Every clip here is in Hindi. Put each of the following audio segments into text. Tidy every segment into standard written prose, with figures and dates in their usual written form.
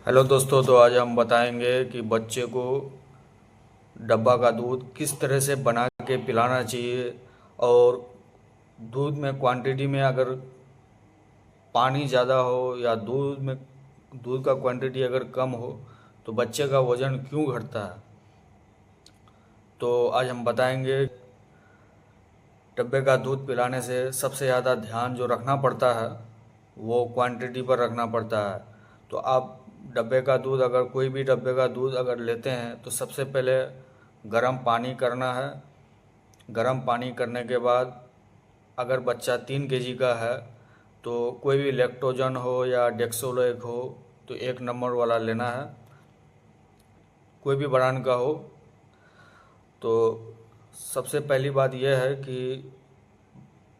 हेलो दोस्तों, तो आज हम बताएंगे कि बच्चे को डब्बा का दूध किस तरह से बना के पिलाना चाहिए। और दूध में क्वांटिटी में अगर पानी ज़्यादा हो या दूध का क्वांटिटी अगर कम हो तो बच्चे का वज़न क्यों घटता है। तो आज हम बताएंगे डब्बे का दूध पिलाने से सबसे ज़्यादा ध्यान जो रखना पड़ता है वो क्वांटिटी पर रखना पड़ता है। तो आप डब्बे का दूध अगर कोई भी डब्बे का दूध अगर लेते हैं तो सबसे पहले गर्म पानी करना है। गर्म पानी करने के बाद अगर बच्चा 3 kg का है तो कोई भी लैक्टोजन हो या डेक्सोलोइक हो तो 1 नंबर वाला लेना है, कोई भी ब्रांड का हो। तो सबसे पहली बात यह है कि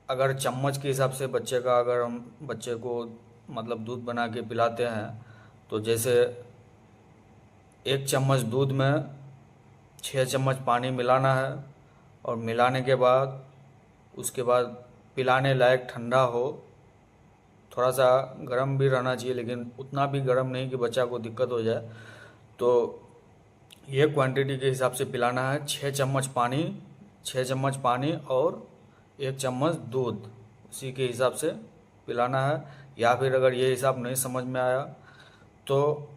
अगर चम्मच के हिसाब से बच्चे का अगर हम बच्चे को मतलब दूध बना के पिलाते हैं तो जैसे 1 चम्मच दूध में 6 चम्मच पानी मिलाना है। और मिलाने के बाद उसके बाद पिलाने लायक ठंडा हो, थोड़ा सा गर्म भी रहना चाहिए लेकिन उतना भी गर्म नहीं कि बच्चा को दिक्कत हो जाए। तो ये क्वांटिटी के हिसाब से पिलाना है। 6 चम्मच पानी और 1 चम्मच दूध, उसी के हिसाब से पिलाना है। या फिर अगर ये हिसाब नहीं समझ में आया तो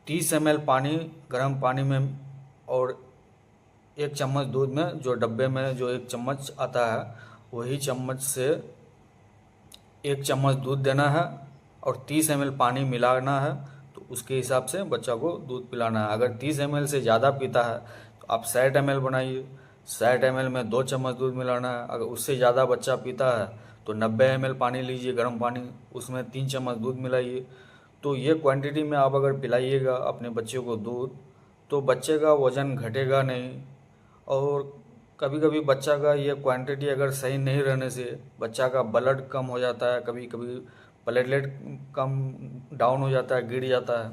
30 ml पानी गर्म पानी में और 1 चम्मच दूध में, जो डब्बे में जो 1 चम्मच आता है वही चम्मच से 1 चम्मच दूध देना है और 30 ml पानी मिलाना है। तो उसके हिसाब से बच्चा को दूध पिलाना है। अगर 30 ml से ज़्यादा पीता है तो आप 60 ml बनाइए, 60 ml में 2 चम्मच दूध मिलाना है। अगर उससे ज़्यादा बच्चा पीता है तो 90 ml पानी लीजिए गर्म पानी, उसमें 3 चम्मच दूध मिलाइए। तो ये क्वांटिटी में आप अगर पिलाइएगा अपने बच्चे को दूध तो बच्चे का वज़न घटेगा नहीं। और कभी कभी बच्चा का ये क्वांटिटी अगर सही नहीं रहने से बच्चा का ब्लड कम हो जाता है, कभी कभी प्लेटलेट कम डाउन हो जाता है, गिर जाता है।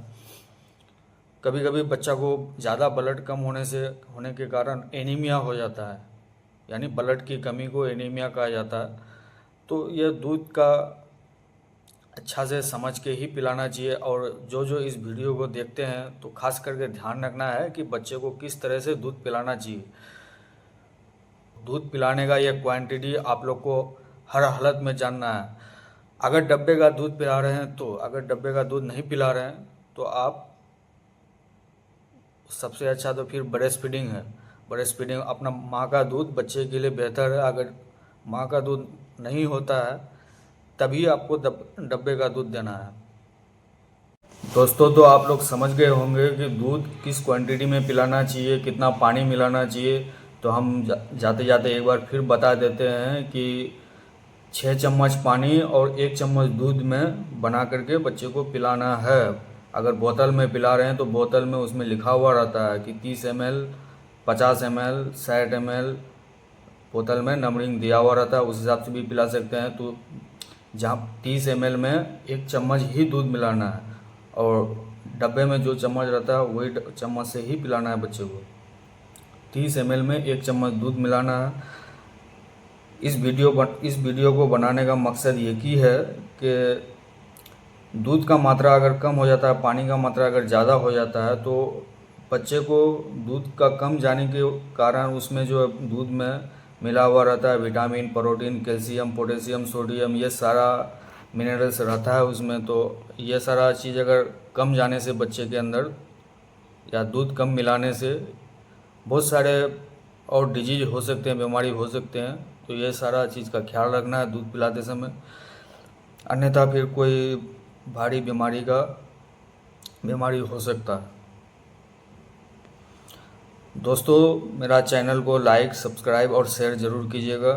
कभी कभी बच्चा को ज़्यादा ब्लड कम होने के कारण एनीमिया हो जाता है, यानी ब्लड की कमी को एनीमिया कहा जाता है। तो यह दूध का अच्छा से समझ के ही पिलाना चाहिए। और जो जो इस वीडियो को देखते हैं तो खास करके ध्यान रखना है कि बच्चे को किस तरह से दूध पिलाना चाहिए। दूध पिलाने का ये क्वांटिटी आप लोग को हर हालत में जानना है। अगर डब्बे का दूध पिला रहे हैं तो, अगर डब्बे का दूध नहीं पिला रहे हैं तो आप सबसे अच्छा तो फिर ब्रेस्ट फीडिंग है। ब्रेस्ट फीडिंग अपना माँ का दूध बच्चे के लिए बेहतर है। अगर माँ का दूध नहीं होता है तभी आपको डब्बे का दूध देना है। दोस्तों, तो आप लोग समझ गए होंगे कि दूध किस क्वांटिटी में पिलाना चाहिए, कितना पानी मिलाना चाहिए। तो हम जाते जाते एक बार फिर बता देते हैं कि 6 चम्मच पानी और 1 चम्मच दूध में बना करके बच्चे को पिलाना है। अगर बोतल में पिला रहे हैं तो बोतल में उसमें लिखा हुआ रहता है कि 30 ml, 50 ml, 60 ml, बोतल में नंबरिंग दिया हुआ रहता है, उस हिसाब से भी पिला सकते हैं। तो जहाँ 30 ml में 1 चम्मच ही दूध मिलाना है और डब्बे में जो चम्मच रहता है वही चम्मच से ही पिलाना है बच्चे को। 30 ml में 1 चम्मच दूध मिलाना है। इस वीडियो को बनाने का मकसद ये ही है कि दूध का मात्रा अगर कम हो जाता है, पानी का मात्रा अगर ज़्यादा हो जाता है तो बच्चे को दूध का कम जाने के कारण उसमें जो दूध में मिला हुआ रहता है vitamin, protein, calcium, potassium, sodium, ये सारा मिनरल्स रहता है उसमें। तो ये सारा चीज़ अगर कम जाने से बच्चे के अंदर या दूध कम मिलाने से बहुत सारे और डिजीज हो सकते हैं, बीमारी हो सकते हैं। तो ये सारा चीज़ का ख्याल रखना है दूध पिलाते समय, अन्यथा फिर कोई भारी बीमारी हो सकता है। दोस्तों, मेरा चैनल को लाइक, सब्सक्राइब और शेयर ज़रूर कीजिएगा।